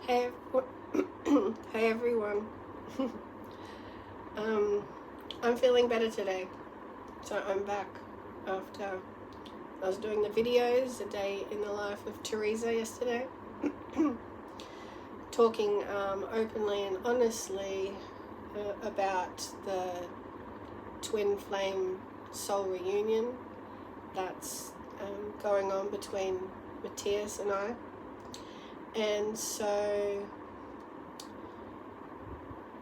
Hey, hey everyone. I'm feeling better today, so I'm back after I was doing the videos, a day in the life of Teresa yesterday, talking openly and honestly about the twin flame soul reunion that's going on between Matthias and I. And so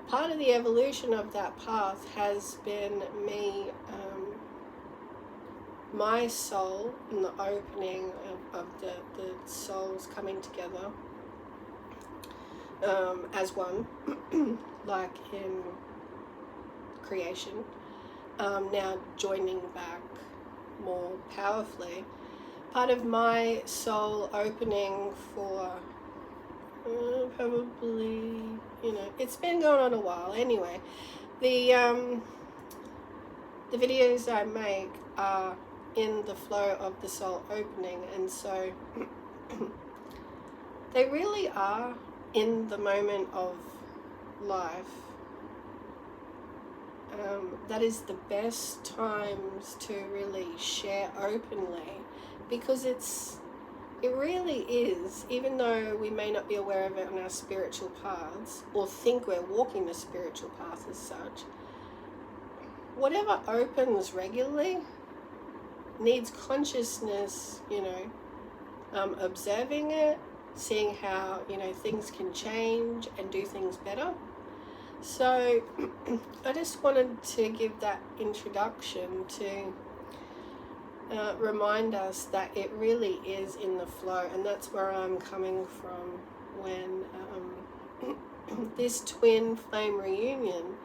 part of the evolution of that path has been me, my soul, in the opening of the souls coming together as one, like in creation, now joining back more powerfully. Part of my soul opening for probably, it's been going on a while. Anyway, the videos I make are in the flow of the soul opening, and so they really are in the moment of life. That is the best times to really share openly, because it really is, even though we may not be aware of it on our spiritual paths or think we're walking the spiritual path as such, whatever opens regularly needs consciousness, observing it, seeing how, things can change and do things better. So I just wanted to give that introduction to remind us that it really is in the flow, and that's where I'm coming from when this twin flame reunion,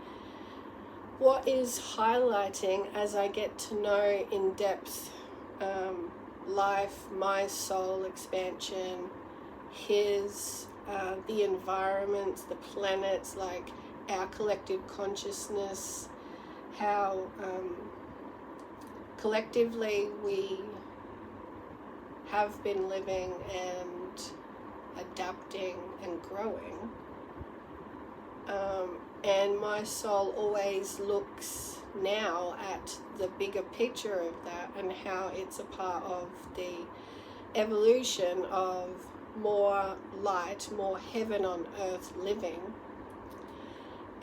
what is highlighting as I get to know in depth life, my soul expansion, his, the environments, the planets, like our collective consciousness, how collectively we have been living and adapting and growing. And my soul always looks now at the bigger picture of that and how it's a part of the evolution of more light, more heaven on earth living.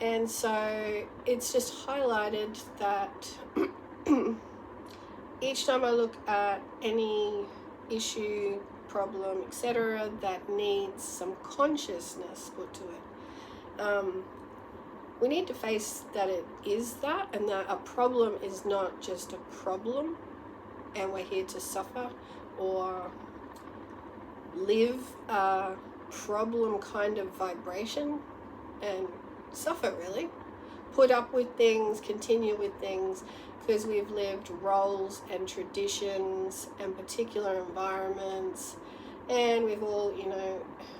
And so it's just highlighted that each time I look at any issue, problem, etc., that needs some consciousness put to it, we need to face that it is that, and that a problem is not just a problem and we're here to suffer or live a problem kind of vibration and suffer, really. Put up with things, continue with things, because we've lived roles and traditions and particular environments, and we've all,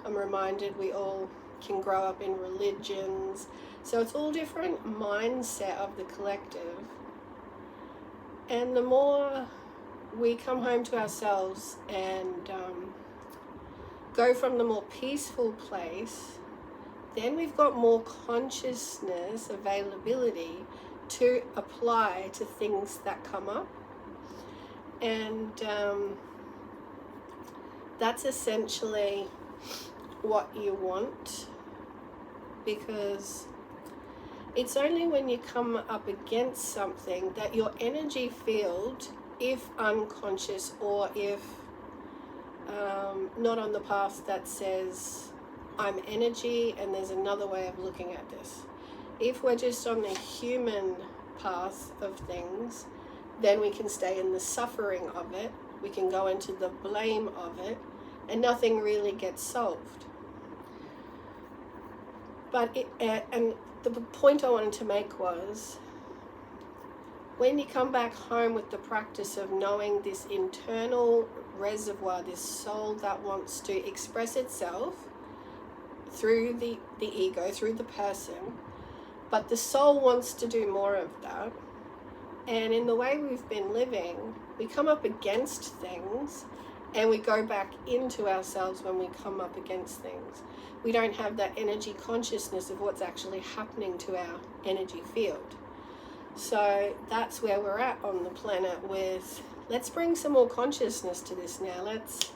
I'm reminded we all can grow up in religions, so it's all different mindset of the collective. And the more we come home to ourselves and go from the more peaceful place, then we've got more consciousness availability to apply to things that come up. And that's essentially what you want, because it's only when you come up against something that your energy field, if unconscious or if not on the path that says I'm energy and there's another way of looking at this. If we're just on the human path of things, then we can stay in the suffering of it, we can go into the blame of it, and nothing really gets solved. But and the point I wanted to make was, when you come back home with the practice of knowing this internal reservoir, this soul that wants to express itself through the ego, through the person, but the soul wants to do more of that. And in the way we've been living, we come up against things and we go back into ourselves when we come up against things. We don't have that energy consciousness of what's actually happening to our energy field. So that's where we're at on the planet with, let's bring some more consciousness to this now. Let's,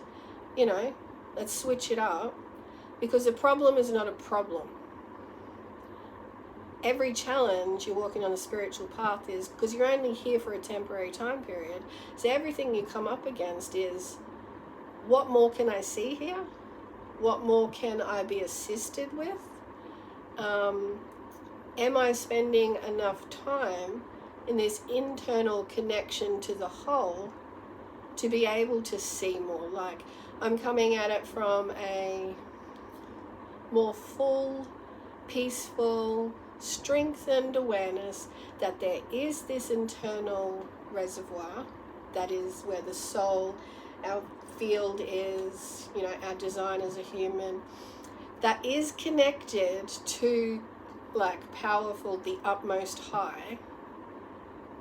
let's switch it up, because the problem is not a problem. Every challenge you're walking on the spiritual path is because you're only here for a temporary time period. So everything you come up against is, what more can I see here? What more can I be assisted with? Am I spending enough time in this internal connection to the whole to be able to see more? Like, I'm coming at it from a more full, peaceful, strengthened awareness that there is this internal reservoir that is where the soul, our field is, our design as a human, that is connected to powerful, the utmost high.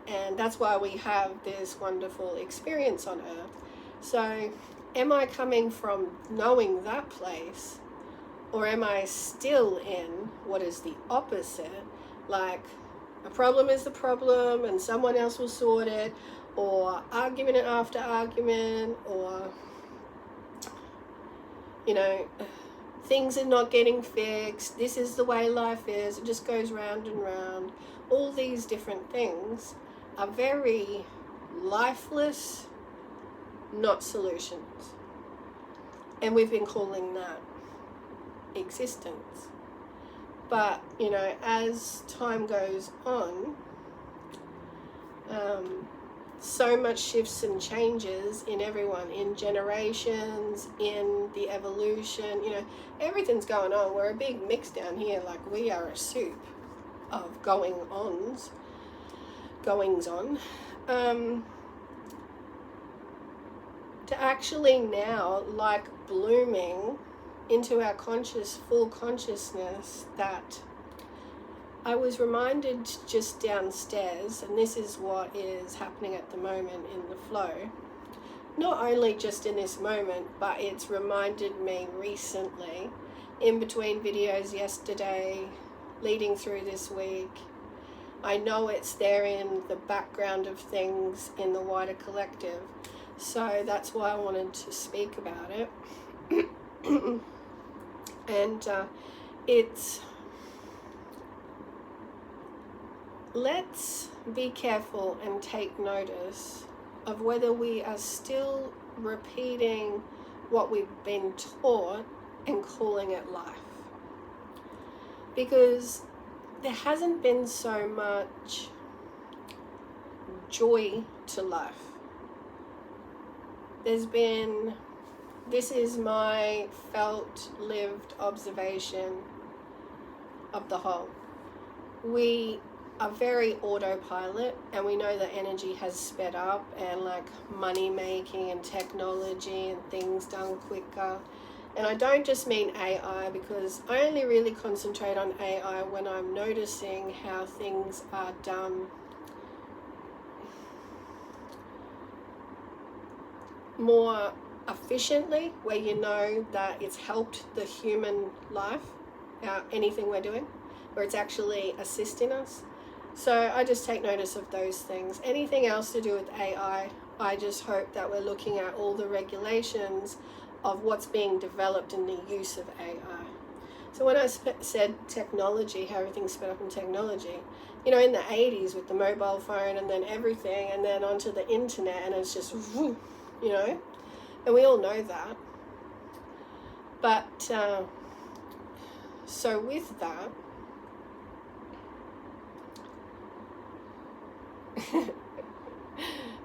And that's why we have this wonderful experience on earth. So am I coming from knowing that place, or am I still in what is the opposite? Like, a problem is the problem and someone else will sort it, or argument after argument, or things are not getting fixed, this is the way life is, it just goes round and round. All these different things are very lifeless, not solutions. And we've been calling that existence. But, as time goes on, so much shifts and changes in everyone, in generations, in the evolution, everything's going on. We're a big mix down here, we are a soup of goings on. To actually now, blooming into our full consciousness, that I was reminded just downstairs, and this is what is happening at the moment in the flow, not only just in this moment, but it's reminded me recently, in between videos yesterday, leading through this week. I know it's there in the background of things in the wider collective, so that's why I wanted to speak about it. And it's, let's be careful and take notice of whether we are still repeating what we've been taught and calling it life. Because there hasn't been so much joy to life. This is my felt, lived observation of the whole. We are very autopilot, and we know that energy has sped up, and money making and technology and things done quicker. And I don't just mean AI, because I only really concentrate on AI when I'm noticing how things are done more efficiently, where that it's helped the human life, anything we're doing, where it's actually assisting us. So I just take notice of those things. Anything else to do with AI, I just hope that we're looking at all the regulations of what's being developed in the use of AI. So when I said technology, how everything's sped up in technology, in the 80s with the mobile phone and then everything, and then onto the internet, and it's just, and we all know that. But, so with that,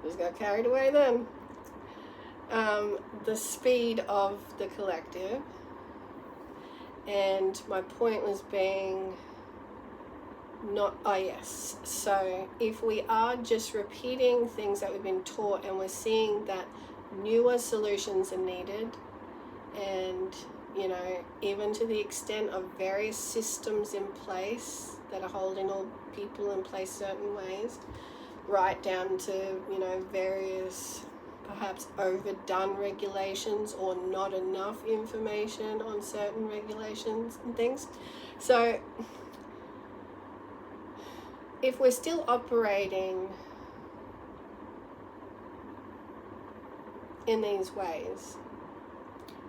just got carried away then. The speed of the collective, and my point was being yes, so if we are just repeating things that we've been taught, and we're seeing that newer solutions are needed, and even to the extent of various systems in place that are holding all people in place certain ways, right down to various perhaps overdone regulations or not enough information on certain regulations and things. So if we're still operating in these ways,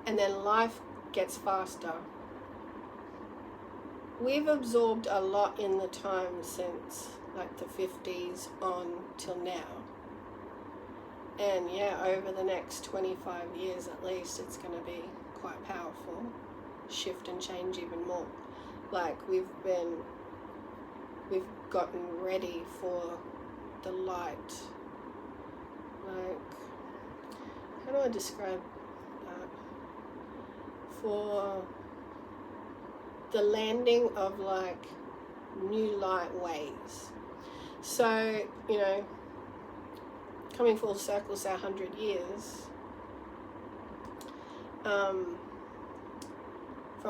and then life gets faster, we've absorbed a lot in the time since like the 50s on till now. And yeah, over the next 25 years at least, it's going to be quite powerful. Shift and change even more. Like we've gotten ready for the light. Like, how do I describe that? For the landing of like new light ways. So, you know, coming full circle, say 100 years, from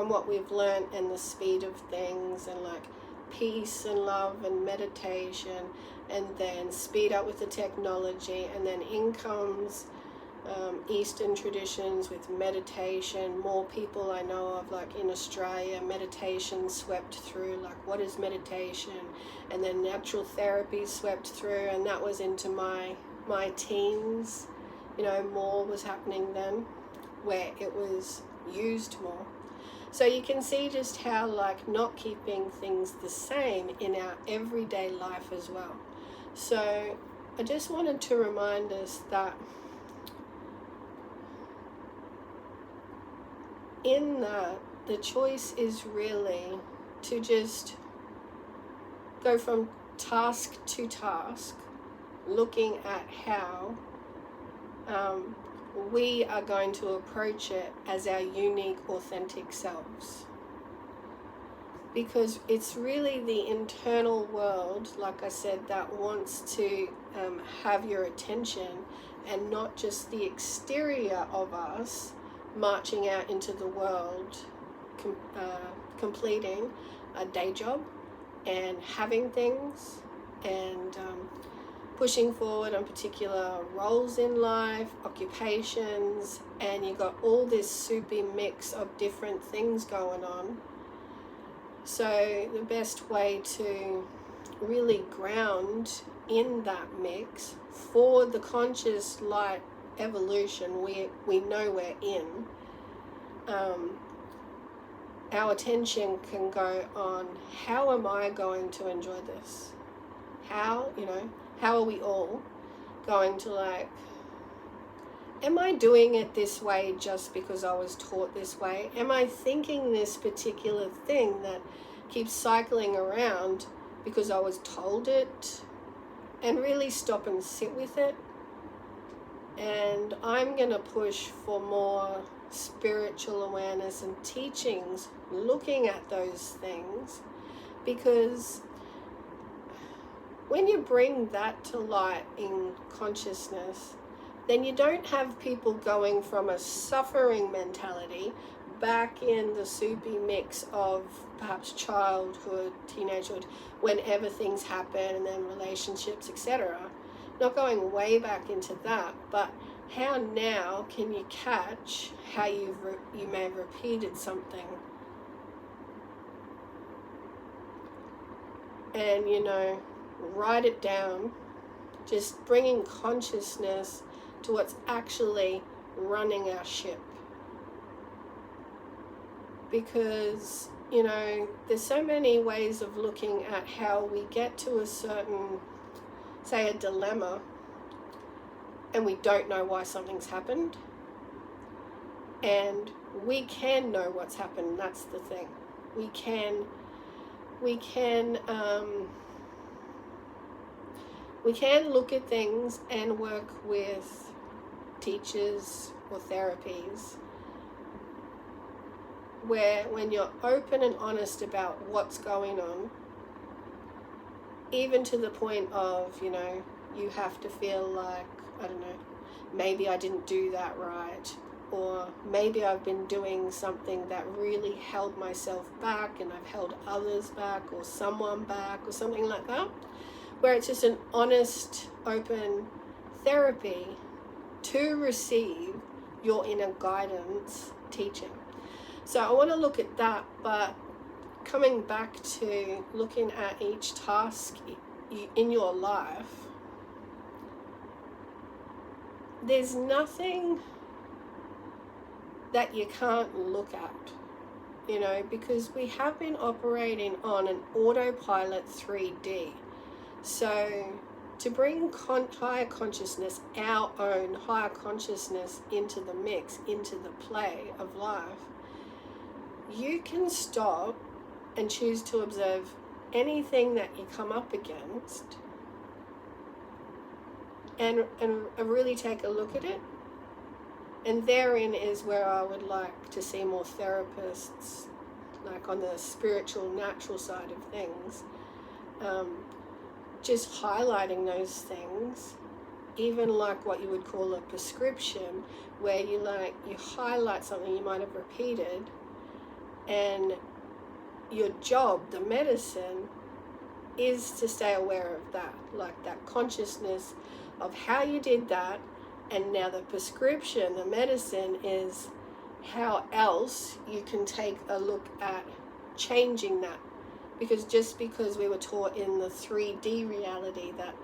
what we've learned and the speed of things and like peace and love and meditation, and then speed up with the technology, and then in comes Eastern traditions with meditation. More people I know of, like in Australia, meditation swept through, like what is meditation, and then natural therapy swept through, and that was into my teens. You know, more was happening then where it was used more. So you can see just how like not keeping things the same in our everyday life as well. So I just wanted to remind us that in that, the choice is really to just go from task to task, looking at how we are going to approach it as our unique, authentic selves. Because it's really the internal world, like I said, that wants to have your attention, and not just the exterior of us marching out into the world, completing a day job and having things and pushing forward on particular roles in life, occupations, and you got all this soupy mix of different things going on. So the best way to really ground in that mix for the conscious light evolution we know we're in, our attention can go on, how am I going to enjoy this? How are we all going to, like, am I doing it this way just because I was taught this way? Am I thinking this particular thing that keeps cycling around because I was told it? And really stop and sit with it. And I'm going to push for more spiritual awareness and teachings looking at those things, because when you bring that to light in consciousness, then you don't have people going from a suffering mentality back in the soupy mix of perhaps childhood, teenagehood, whenever things happen, and then relationships, etc. Not going way back into that, but how now can you catch how you may have repeated something, and write it down, just bringing consciousness to what's actually running our ship. Because there's so many ways of looking at how we get to a certain, say, a dilemma, and we don't know why something's happened, and we can know what's happened. That's the thing. We can look at things and work with teachers or therapies where, when you're open and honest about what's going on, even to the point of, you have to feel like, I don't know, maybe I didn't do that right, or maybe I've been doing something that really held myself back and I've held others back or someone back or something like that, where it's just an honest, open therapy to receive your inner guidance teaching. So I want to look at that, but coming back to looking at each task in your life, there's nothing that you can't look at, because we have been operating on an autopilot 3D. So to bring higher consciousness, our own higher consciousness into the mix, into the play of life, you can stop and choose to observe anything that you come up against and really take a look at it. And therein is where I would like to see more therapists, like on the spiritual, natural side of things, just highlighting those things, even like what you would call a prescription, where you highlight something you might have repeated, and your job, the medicine, is to stay aware of that, like that consciousness of how you did that. And now the prescription, the medicine, is how else you can take a look at changing that. Because just because we were taught in the 3D reality that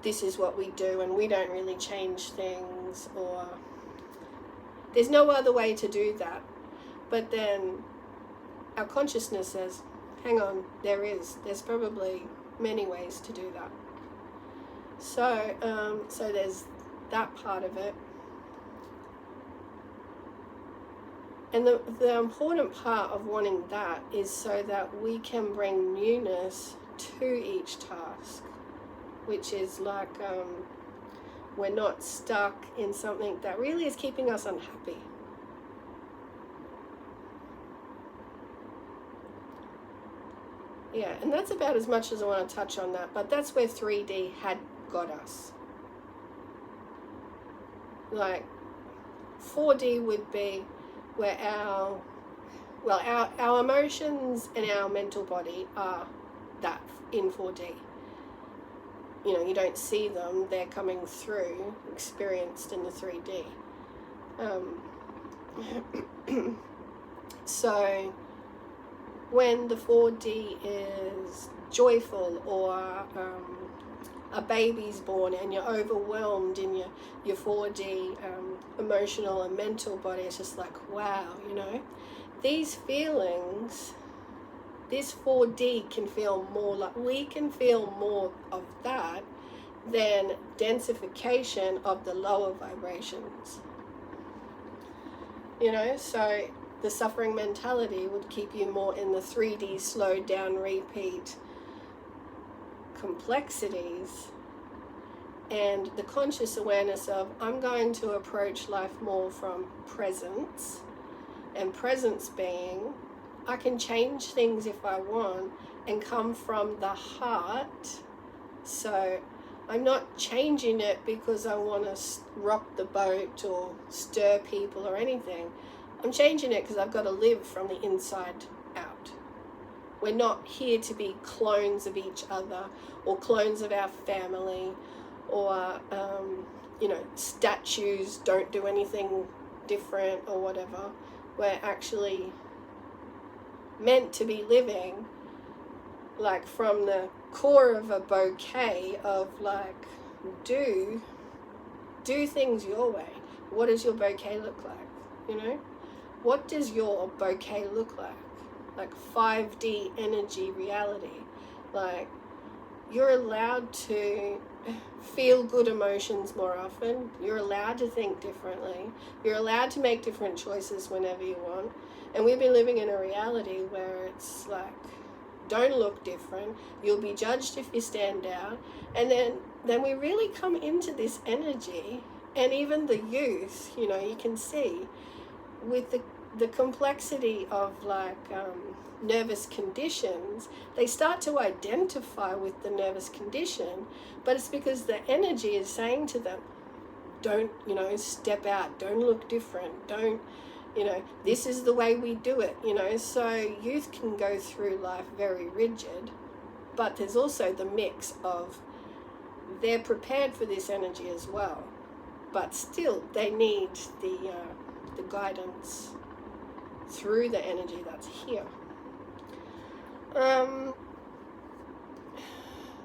this is what we do and we don't really change things, or there's no other way to do that. But then our consciousness says, hang on, there's probably many ways to do that. So there's that part of it. And the important part of wanting that is so that we can bring newness to each task, which is like we're not stuck in something that really is keeping us unhappy. Yeah, and that's about as much as I want to touch on that, but that's where 3D had got us. Like 4D would be where our emotions and our mental body are that in 4D. You don't see them, they're coming through, experienced in the 3D. So when the 4D is joyful, or a baby's born and you're overwhelmed in your 4D emotional and mental body, it's just like, wow, these feelings, this 4D can feel more like, we can feel more of that than densification of the lower vibrations. So the suffering mentality would keep you more in the 3D slow down, repeat complexities, and the conscious awareness of, I'm going to approach life more from presence, and presence being, I can change things if I want and come from the heart. So I'm not changing it because I want to rock the boat or stir people or anything. I'm changing it because I've got to live from the inside out. We're not here to be clones of each other or clones of our family, or statues don't do anything different or whatever. We're actually meant to be living like from the core of a bouquet of like, do things your way. What does your bouquet look like? What does your bouquet look like? Like 5D energy reality. Like, you're allowed to feel good emotions more often. You're allowed to think differently. You're allowed to make different choices whenever you want. And we've been living in a reality where it's like, don't look different. You'll be judged if you stand out. And then we really come into this energy, and even the youth, you can see with the complexity of like nervous conditions, they start to identify with the nervous condition, but it's because the energy is saying to them, don't, step out, don't look different, don't, this is the way we do it, So youth can go through life very rigid, but there's also the mix of they're prepared for this energy as well. but still they need the guidance through the energy that's here.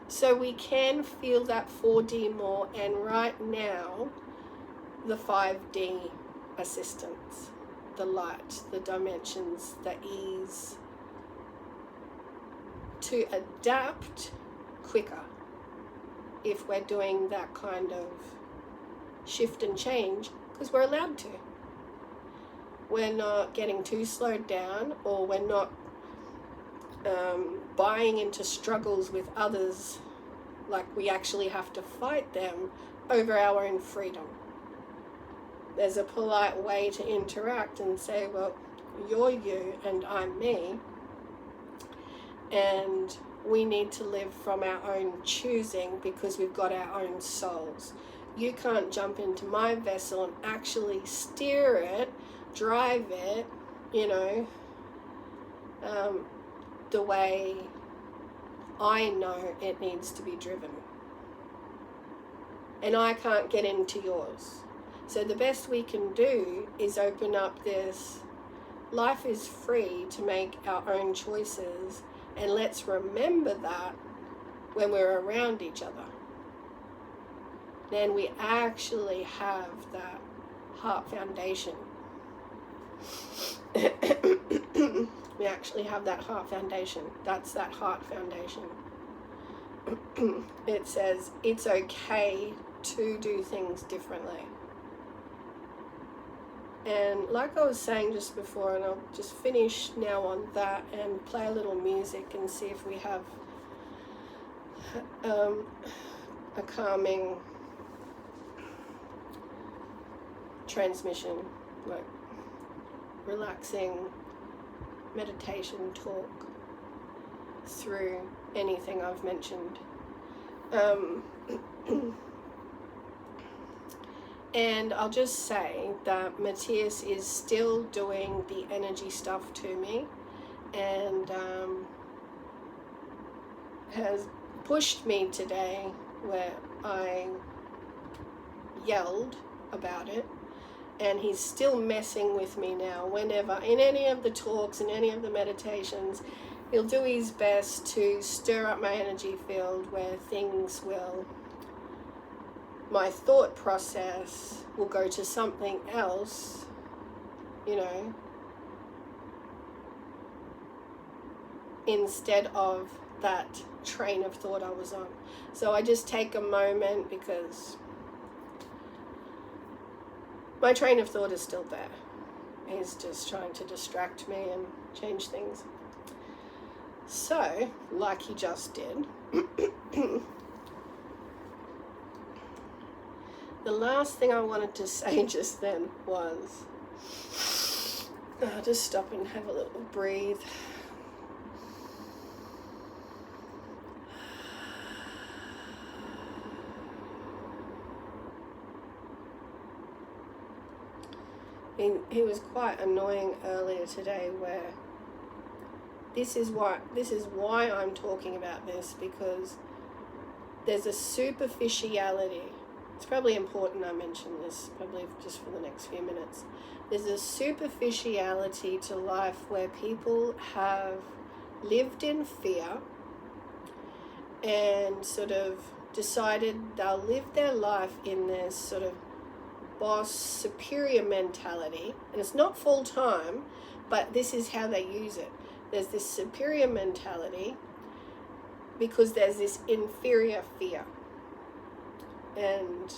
So we can feel that 4D more, and right now the 5D assistance, the light, the dimensions, the ease to adapt quicker if we're doing that kind of shift and change, because we're allowed to. We're not getting too slowed down, or we're not buying into struggles with others like we actually have to fight them over our own freedom. There's a polite way to interact and say, well, you're you and I'm me, and we need to live from our own choosing because we've got our own souls. You can't jump into my vessel and actually steer it, drive it, the way I know it needs to be driven. And I can't get into yours. So the best we can do is open up this. Life is free to make our own choices, and let's remember that when we're around each other. Then we actually have that heart foundation. We actually have that heart foundation. That's that heart foundation. It says it's okay to do things differently. And like I was saying just before, and I'll just finish now on that and play a little music and see if we have a calming transmission, like relaxing meditation talk through anything I've mentioned. And I'll just say that Matthias is still doing the energy stuff to me, and has pushed me today where I yelled about it, and he's still messing with me now. Whenever, in any of the talks, in any of the meditations, he'll do his best to stir up my energy field where things will, my thought process will go to something else, instead of that train of thought I was on. So I just take a moment, because my train of thought is still there. He's just trying to distract me and change things. So, like he just did, the last thing I wanted to say just then was, just stop and have a little breathe. He was quite annoying earlier today, where this is why I'm talking about this, because there's a superficiality. It's probably important I mention this, probably just for the next few minutes. There's a superficiality to life where people have lived in fear and sort of decided they'll live their life in this sort of boss superior mentality, and it's not full time, but this is how they use it. There's this superior mentality because there's this inferior fear. And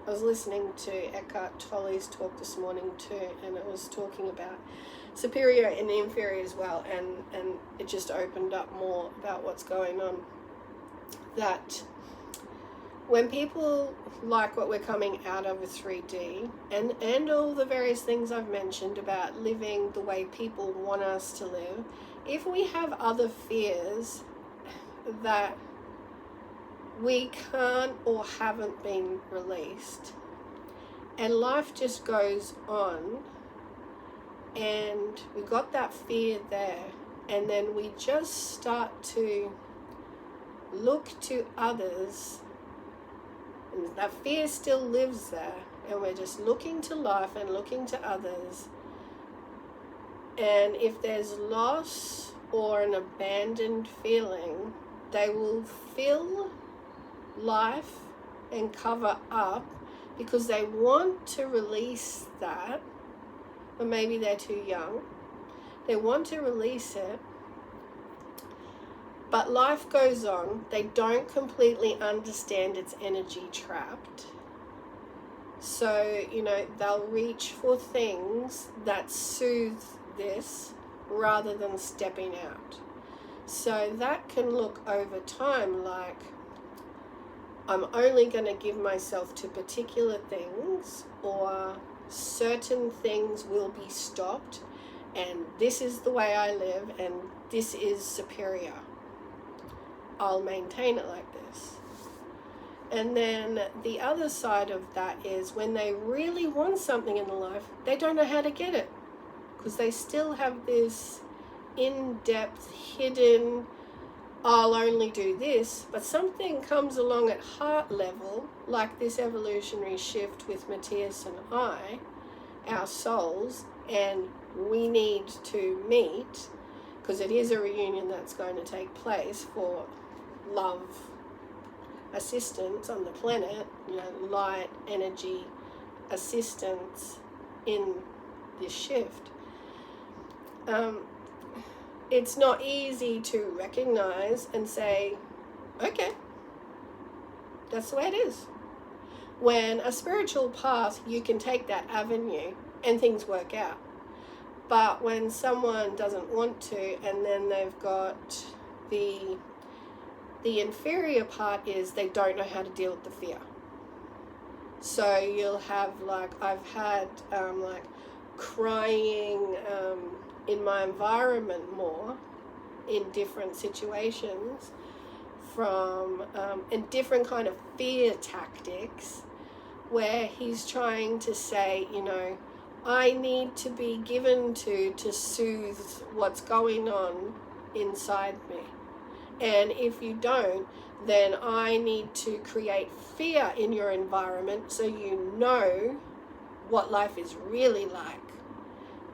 I was listening to Eckhart Tolle's talk this morning too, and it was talking about superior and inferior as well, and it just opened up more about what's going on. That when people like what we're coming out of with 3D and all the various things I've mentioned about living the way people want us to live, if we have other fears that we can't or haven't been released, and life just goes on, and we got that fear there, and then we just start to look to others, and that fear still lives there, and we're just looking to life and looking to others. And if there's loss or an abandoned feeling, they will fill life and cover up because they want to release that, or maybe they're too young. They want to release it, but life goes on. They don't completely understand its energy trapped. So, they'll reach for things that soothe this rather than stepping out. So that can look over time like, I'm only going to give myself to particular things, or certain things will be stopped, and this is the way I live, and this is superior. I'll maintain it like this. And then the other side of that is when they really want something in life, they don't know how to get it, because they still have this in-depth, hidden, I'll only do this, but something comes along at heart level, like this evolutionary shift with Matthias and I, our souls, and we need to meet, because it is a reunion that's going to take place for love assistance on the planet, light energy assistance in this shift. It's not easy to recognize and say, okay, that's the way it is. When a spiritual path, you can take that avenue and things work out. But when someone doesn't want to, and then they've got the inferior part is they don't know how to deal with the fear. So you'll have I've had crying in my environment more in different situations from and different kind of fear tactics where he's trying to say, I need to be given to soothe what's going on inside me. And if you don't, then I need to create fear in your environment so you know what life is really like.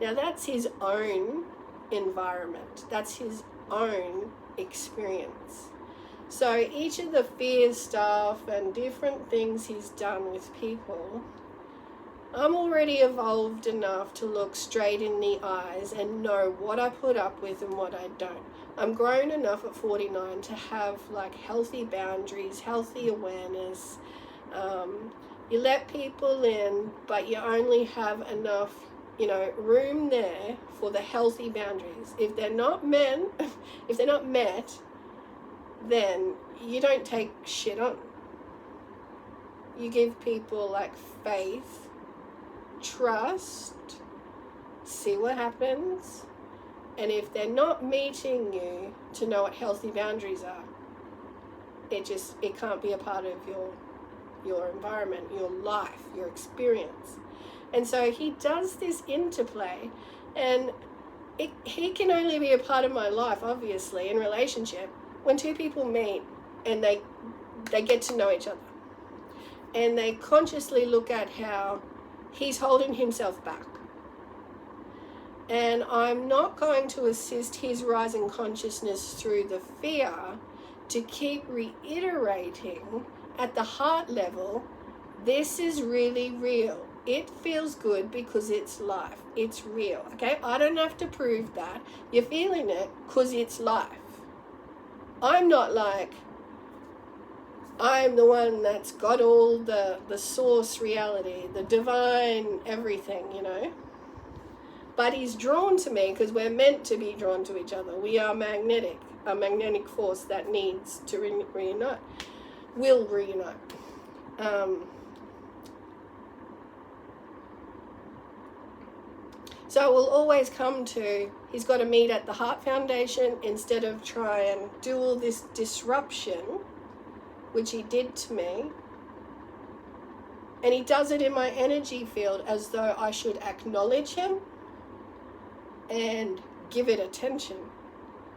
Now that's his own environment. That's his own experience. So each of the fear stuff and different things he's done with people, I'm already evolved enough to look straight in the eyes and know what I put up with and what I don't. I'm grown enough at 49 to have healthy boundaries, healthy awareness. You let people in, but you only have enough, room there for the healthy boundaries. If they're not met, then you don't take shit on. You give people faith, trust, see what happens. And if they're not meeting you to know what healthy boundaries are, it can't be a part of your environment, your life, your experience. And so he does this interplay, and he can only be a part of my life, obviously, in relationship, when two people meet and they get to know each other. And they consciously look at how he's holding himself back. And I'm not going to assist his rising consciousness through the fear to keep reiterating at the heart level, this is really real. It feels good because it's life. It's real, okay? I don't have to prove that. You're feeling it because it's life. I'm not I'm the one that's got all the source reality, the divine everything, But he's drawn to me because we're meant to be drawn to each other. We are magnetic, a magnetic force that needs to reunite, will reunite. So it will always come to, he's got to meet at the Heart Foundation instead of try and do all this disruption, which he did to me. And he does it in my energy field as though I should acknowledge him and give it attention.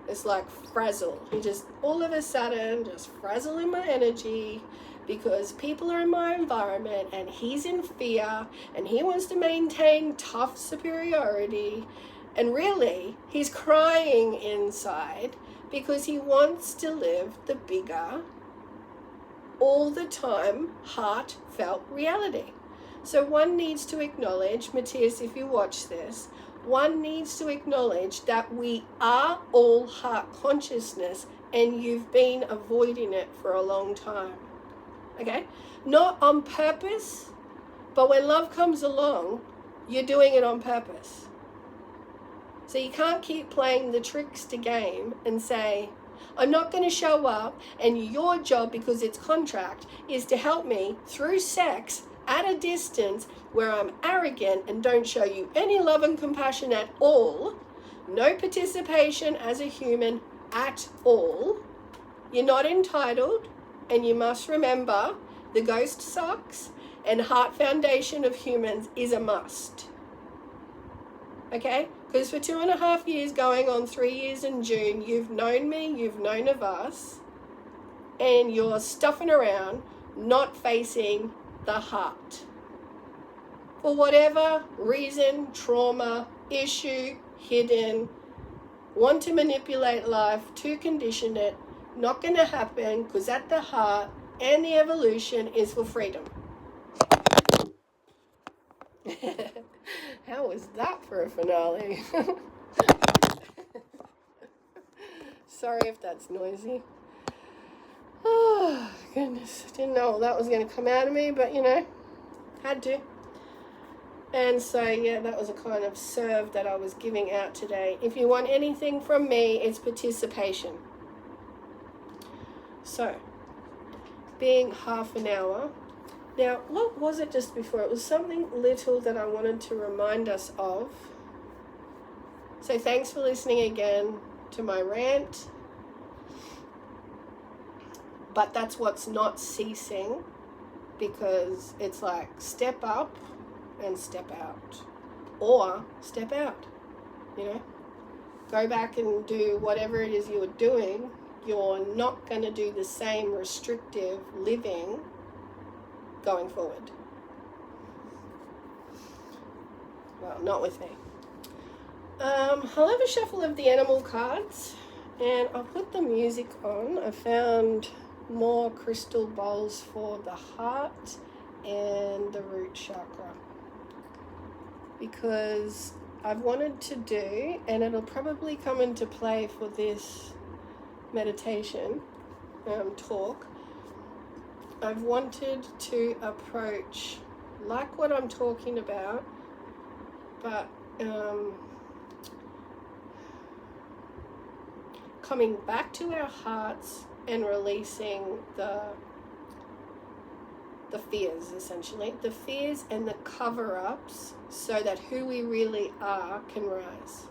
It's like frazzle. He just all of a sudden just frazzle in my energy because people are in my environment and he's in fear and he wants to maintain tough superiority, and really he's crying inside because he wants to live the bigger, all the time, heartfelt reality. So one needs to acknowledge, Matthias, if you watch this, one needs to acknowledge that we are all heart consciousness, and you've been avoiding it for a long time. Okay? Not on purpose, but when love comes along, you're doing it on purpose. So you can't keep playing the trickster game and say, I'm not going to show up, and your job, because it's contract, is to help me through sex at a distance where I'm arrogant and don't show you any love and compassion at all, no participation as a human at all. You're not entitled, and you must remember the ghost sucks, and heart foundation of humans is a must. Okay? Because for 2.5 years, going on 3 years in June, you've known me, you've known of us, and you're stuffing around, not facing the heart. For whatever reason, trauma, issue, hidden, want to manipulate life, to condition it, not going to happen, because at the heart and the evolution is for freedom. How was that for a finale? Sorry if that's noisy. Oh, goodness. Didn't know that was going to come out of me, but, had to. And so, yeah, that was a kind of serve that I was giving out today. If you want anything from me, it's participation. So, being half an hour. Now, what was it just before? It was something little that I wanted to remind us of. So thanks for listening again to my rant. But that's what's not ceasing, because it's like step up and step out. Or step out, Go back and do whatever it is you were doing. You're not going to do the same restrictive living going forward. Well, not with me. I'll have a shuffle of the animal cards, and I'll put the music on. I found more crystal bowls for the heart and the root chakra, because I've wanted to do, and it'll probably come into play for this meditation talk, I've wanted to approach like what I'm talking about, but coming back to our hearts and releasing the fears, essentially. The fears and the cover-ups, so that who we really are can rise.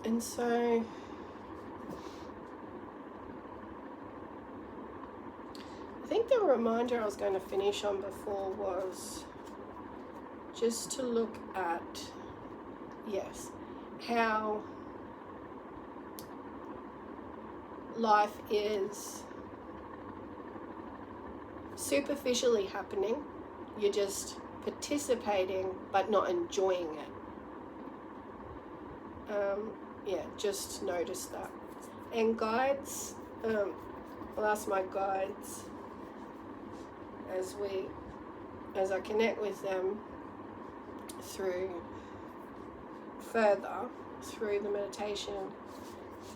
And so I think the reminder I was going to finish on before was just to look at, yes, how life is superficially happening. You're just participating but not enjoying it. Just notice that. And guides, I'll ask my guides as I connect with them through the meditation,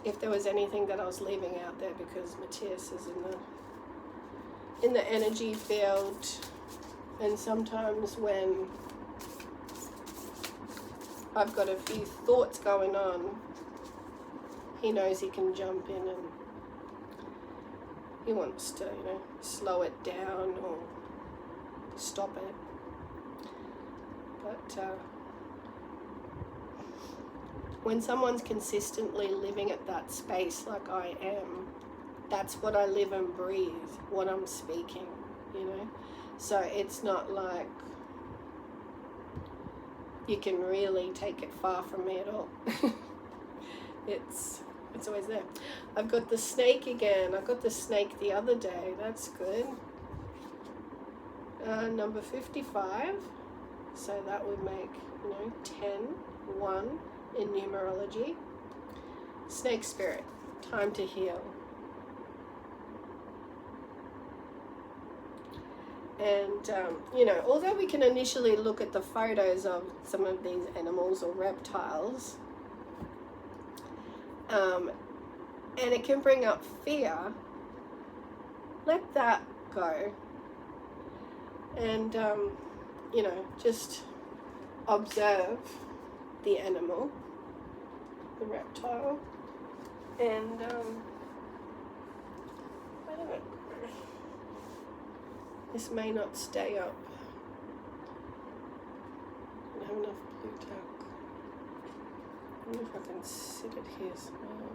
if there was anything that I was leaving out there, because Matthias is in the energy field, and sometimes when I've got a few thoughts going on, he knows he can jump in and he wants to, slow it down or stop it. But when someone's consistently living at that space like I am, that's what I live and breathe, what I'm speaking, So it's not like you can really take it far from me at all. It's always there. I've got the snake again. I got the snake the other day. That's good. Number 55. So that would make, 10, 1 in numerology. Snake spirit, time to heal. And, although we can initially look at the photos of some of these animals or reptiles, and it can bring up fear, let that go. And, just observe the animal, the reptile, and, I don't know. This may not stay up. I don't have enough blue tack. I wonder if I can sit it here somehow.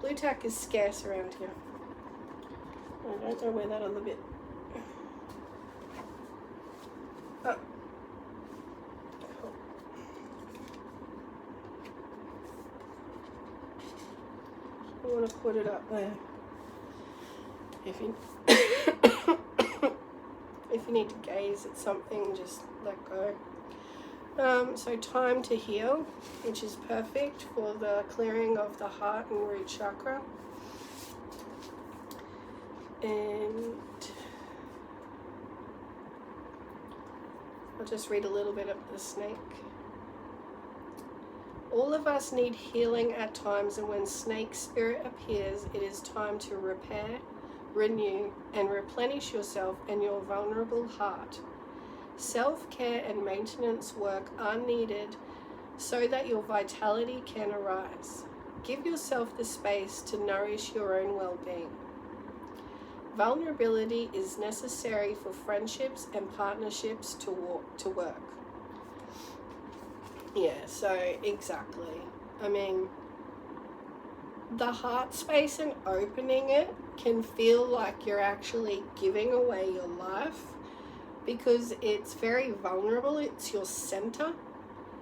Blue tack is scarce around here. I don't know where that other bit. Oh. I want to put it up there. If you if you need to gaze at something, just let go. So time to heal, which is perfect for the clearing of the heart and root chakra. And I'll just read a little bit of the snake. All of us need healing at times, and when snake spirit appears, it is time to repair, renew, and replenish yourself and your vulnerable heart. Self-care and maintenance work are needed so that your vitality can arise. Give yourself the space to nourish your own well-being. Vulnerability is necessary for friendships and partnerships to work. Yeah, so exactly. I mean, the heart space and opening it can feel like you're actually giving away your life because it's very vulnerable. It's your center.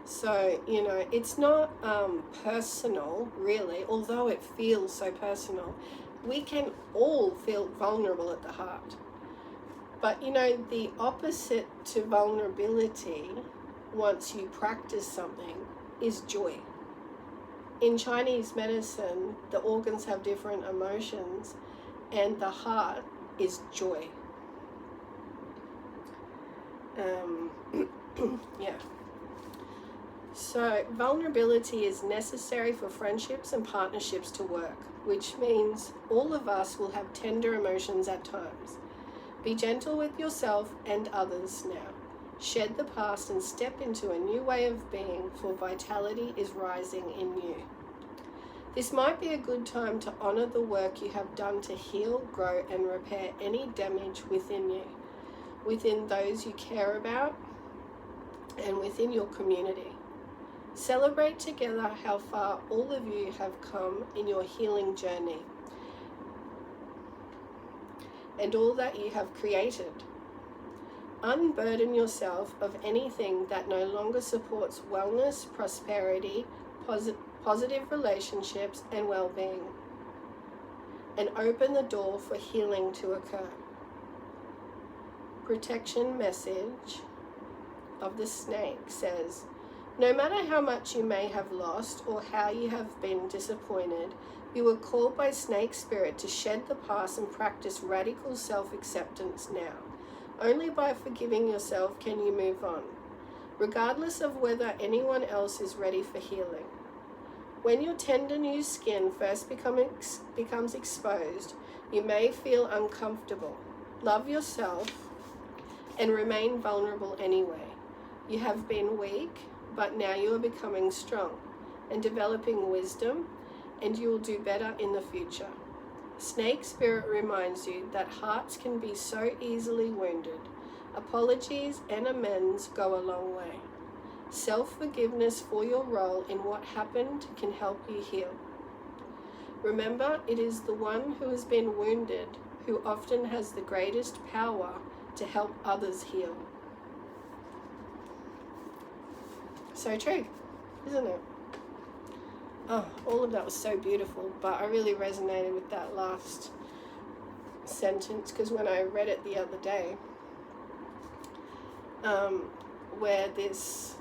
So, it's not personal, really, although it feels so personal. We can all feel vulnerable at the heart. But, the opposite to vulnerability, once you practice something, is joy. In Chinese medicine, the organs have different emotions, and the heart is joy. Yeah. So vulnerability is necessary for friendships and partnerships to work, which means all of us will have tender emotions at times. Be gentle with yourself and others now. Shed the past and step into a new way of being, for vitality is rising in you. This might be a good time to honor the work you have done to heal, grow, and repair any damage within you, within those you care about, and within your community. Celebrate together how far all of you have come in your healing journey and all that you have created. Unburden yourself of anything that no longer supports wellness, prosperity, positive relationships, and well-being, and open the door for healing to occur. Protection message of the snake says, no matter how much you may have lost or how you have been disappointed, you are called by snake spirit to shed the past and practice radical self-acceptance now. Only by forgiving yourself can you move on, regardless of whether anyone else is ready for healing. When your tender new skin first becomes exposed, you may feel uncomfortable. Love yourself and remain vulnerable anyway. You have been weak, but now you are becoming strong and developing wisdom, and you will do better in the future. Snake spirit reminds you that hearts can be so easily wounded. Apologies and amends go a long way. Self-forgiveness for your role in what happened can help you heal. Remember, it is the one who has been wounded who often has the greatest power to help others heal. So true, isn't it? Oh, all of that was so beautiful, but I really resonated with that last sentence, because when I read it the other day, where this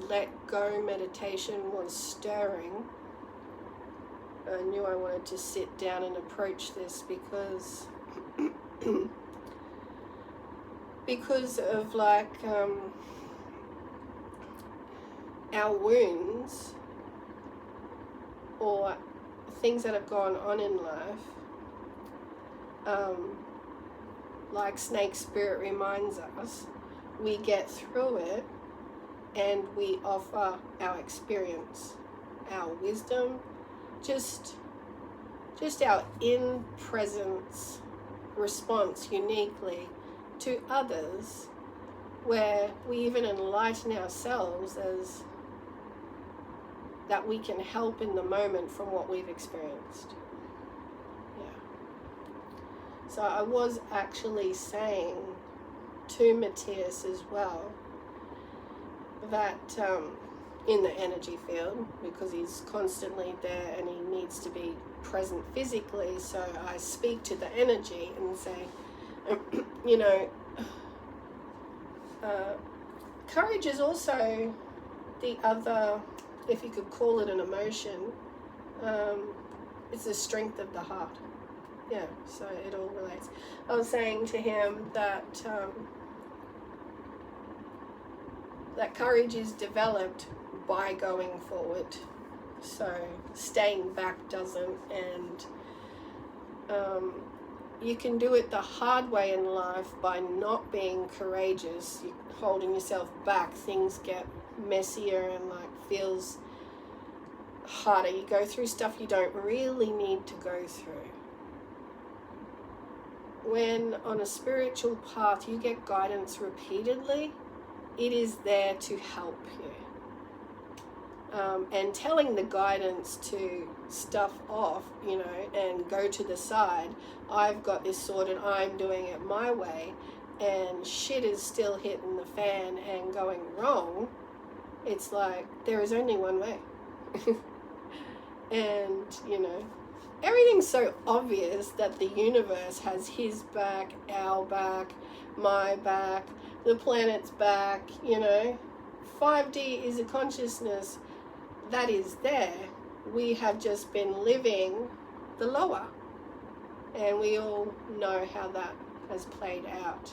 let go meditation was stirring, I knew I wanted to sit down and approach this because of like our wounds or things that have gone on in life. Like Snake Spirit reminds us, we get through it and we offer our experience, our wisdom, just our in-presence response uniquely to others, where we even enlighten ourselves as that we can help in the moment from what we've experienced. So I was actually saying to Matthias as well that in the energy field, because he's constantly there and he needs to be present physically, so I speak to the energy and say, you know, courage is also the other, if you could call it an emotion, it's the strength of the heart. Yeah, so it all relates. I was saying to him that that courage is developed by going forward. So staying back doesn't, and you can do it the hard way in life by not being courageous. You're holding yourself back, things get messier and like feels harder. You go through stuff you don't really need to go through. When on a spiritual path you get guidance repeatedly, it is there to help you. And telling the guidance to stuff off, you know, and go to the side, I've got this sorted, I'm doing it my way, and shit is still hitting the fan and going wrong, it's like, there is only one way. And, you know, everything's so obvious that the universe has his back, our back, my back, the planet's back, you know. 5D is a consciousness that is there. We have just been living the lower. And we all know how that has played out.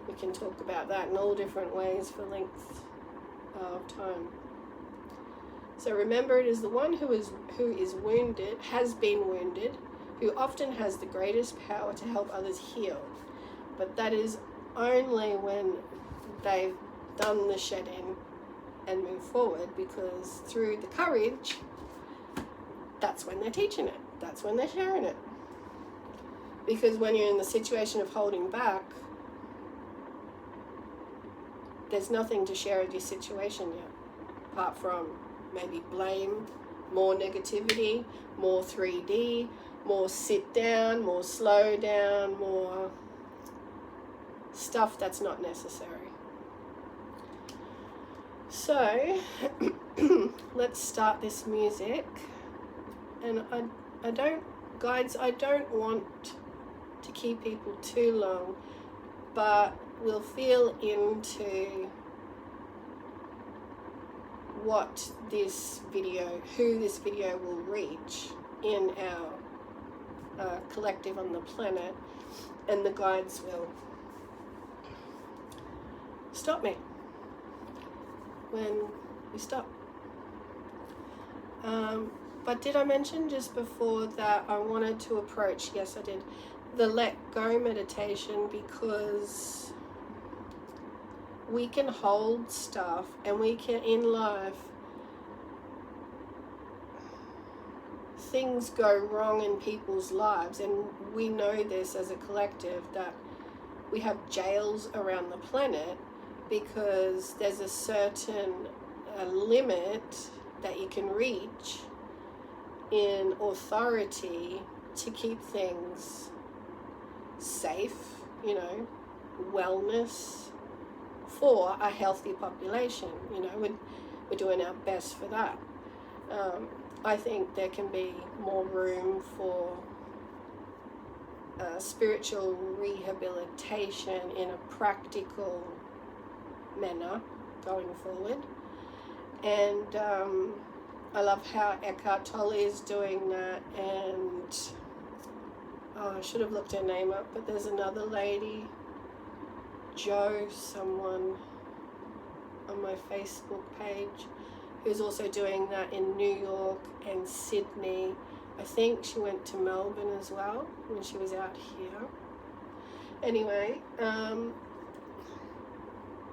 We can talk about that in all different ways for length of time. So remember, it is the one who is wounded, has been wounded, who often has the greatest power to help others heal. But that is only when they've done the shedding and move forward, because through the courage, that's when they're teaching it. That's when they're sharing it. Because when you're in the situation of holding back, there's nothing to share of your situation yet, apart from maybe blame, more negativity, more 3D, more sit down, more slow down, more stuff that's not necessary. So let's start this music. And I don't, guides, I don't want to keep people too long, but we'll feel into what this video, who this video will reach in our collective on the planet, and the guides will stop me when we stop. But did I mention just before that I wanted to approach, yes I did, the let go meditation, because we can hold stuff and we can, in life, things go wrong in people's lives, and we know this as a collective, that we have jails around the planet because there's a certain limit that you can reach in authority to keep things safe, wellness for a healthy population. We're doing our best for that. I think there can be more room for spiritual rehabilitation in a practical manner going forward. And I love how Eckhart Tolle is doing that, and I should have looked her name up, but there's another lady, someone on my Facebook page, who's also doing that in New York and Sydney. I think she went to Melbourne as well when she was out here. Anyway,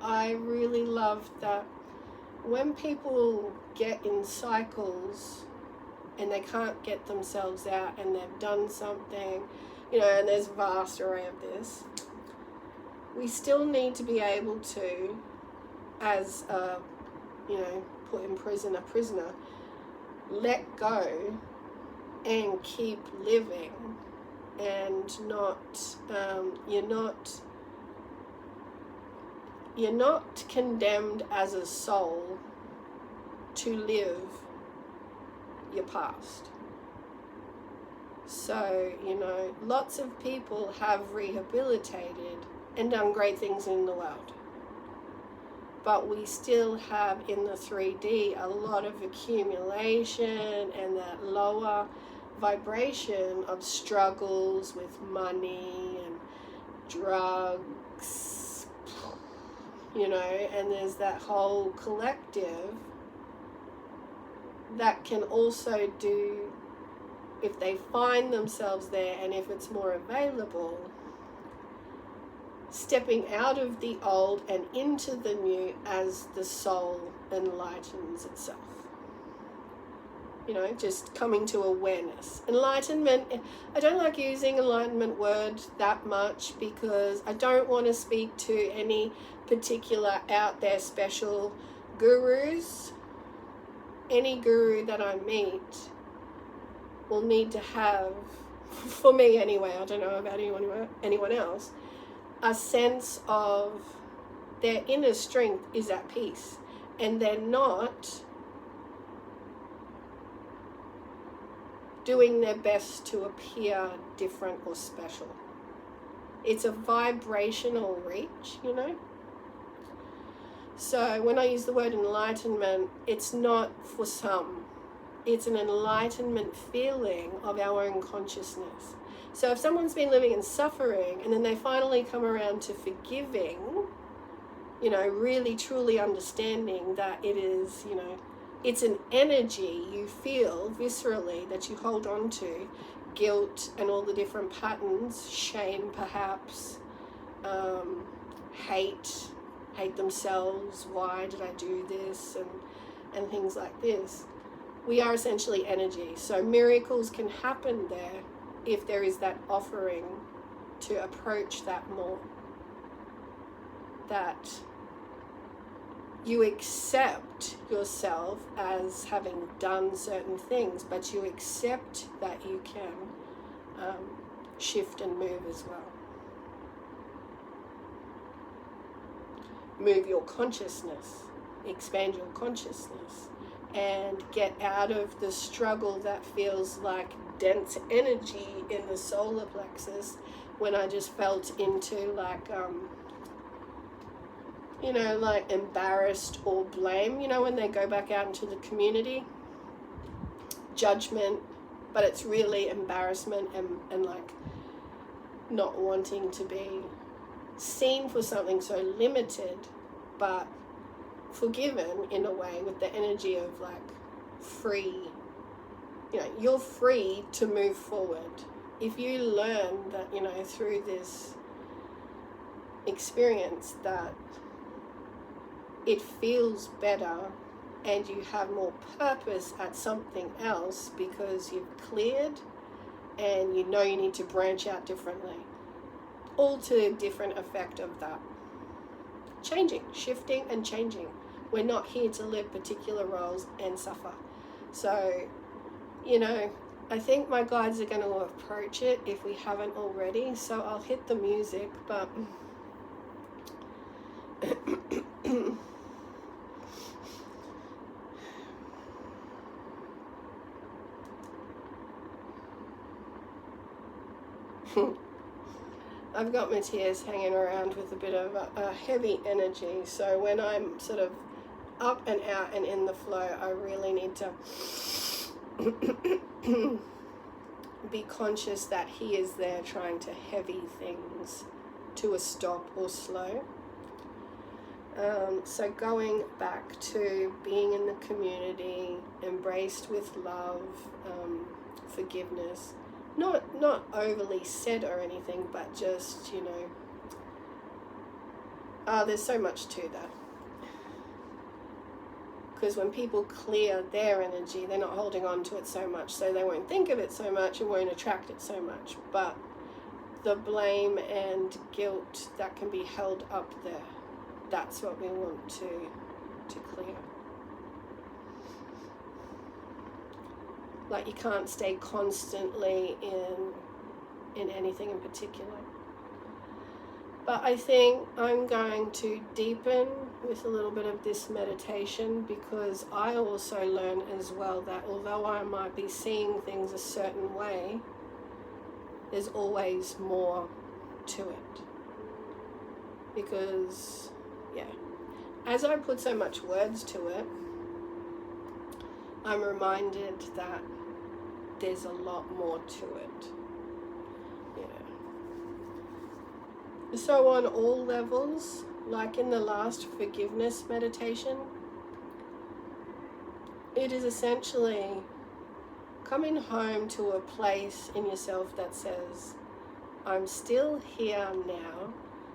I really love that when people get in cycles and they can't get themselves out and they've done something, and there's a vast array of this, we still need to be able to, as a, put in prison a prisoner, let go and keep living, and not, you're not condemned as a soul to live your past. So, lots of people have rehabilitated and done great things in the world. But we still have in the 3D a lot of accumulation and that lower vibration of struggles with money and drugs, and there's that whole collective that can also do, if they find themselves there and if it's more available, stepping out of the old and into the new as the soul enlightens itself. Just coming to awareness. Enlightenment, I don't like using enlightenment word that much because I don't want to speak to any particular out there special gurus. Any guru that I meet will need to have, for me anyway, I don't know about anyone else, a sense of their inner strength is at peace, and they're not doing their best to appear different or special. It's a vibrational reach, So when I use the word enlightenment, it's not for some. It's an enlightenment feeling of our own consciousness. So if someone's been living in suffering and then they finally come around to forgiving, really truly understanding that it is, it's an energy you feel viscerally that you hold on to, guilt and all the different patterns, shame perhaps, hate themselves, why did I do this, and things like this. We are essentially energy, so miracles can happen there if there is that offering to approach that more. That you accept yourself as having done certain things, but you accept that you can shift and move as well. Move your consciousness, expand your consciousness, and get out of the struggle that feels like dense energy in the solar plexus, when I just felt into like embarrassed or blame, when they go back out into the community, judgment, but it's really embarrassment and like not wanting to be seen for something so limited, but forgiven in a way with the energy of like free. You're free to move forward. If you learn that, through this experience that it feels better and you have more purpose at something else because you've cleared and you need to branch out differently, all to a different effect of that. Changing, shifting and changing. We're not here to live particular roles and suffer. So, I think my guides are going to approach it if we haven't already, so I'll hit the music, but I've got Matthias hanging around with a bit of a heavy energy, so when I'm sort of up and out and in the flow, I really need to be conscious that he is there trying to heavy things to a stop or slow. So going back to being in the community, embraced with love, forgiveness, not overly said or anything, but just, you know, there's so much to that. Because when people clear their energy, they're not holding on to it so much, so they won't think of it so much and won't attract it so much. But the blame and guilt that can be held up there, that's what we want to clear. Like, you can't stay constantly in anything in particular. But I think I'm going to deepen with a little bit of this meditation, because I also learn as well that although I might be seeing things a certain way, there's always more to it. Because, yeah, as I put so much words to it, I'm reminded that there's a lot more to it. So on all levels, like in the last forgiveness meditation, it is essentially coming home to a place in yourself that says, I'm still here now,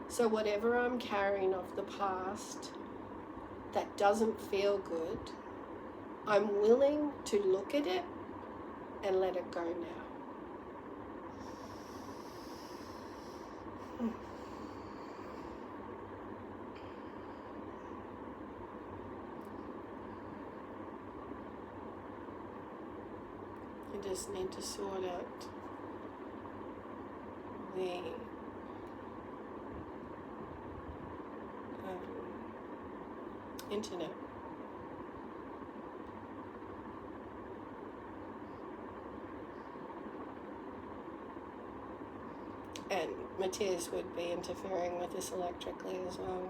so whatever I'm carrying of the past that doesn't feel good, I'm willing to look at it and let it go now. I just need to sort out the internet. And Matthias would be interfering with this electrically as well.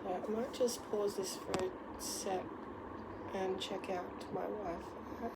So I might just pause this for a sec and check out my Wi-Fi.